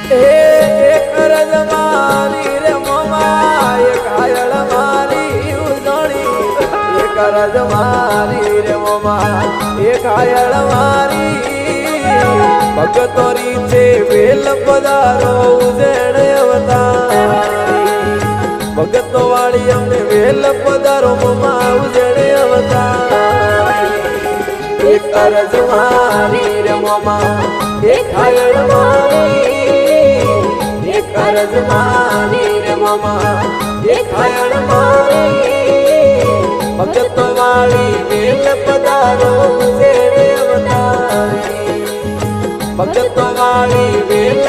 એક રજ મારી રે મોમા એક હાયળ મારી ઉજણી એક રજ મારી રે મોમા એક હાયળ મારી ભગતોરી છે વેલ પધારો ઉજણ અવતારી ભગતો વાળી અમને વેલ પધારો મોમા ઉજણ અવતારી એક રજ મારી રે મોમા એક હાયળ મારી એક રજ મારી રે મોમા એક હાયળ મારી ભગતો વાળી વેલ પધારો ઉજણ અવતારી ભગતો વાળી વેલ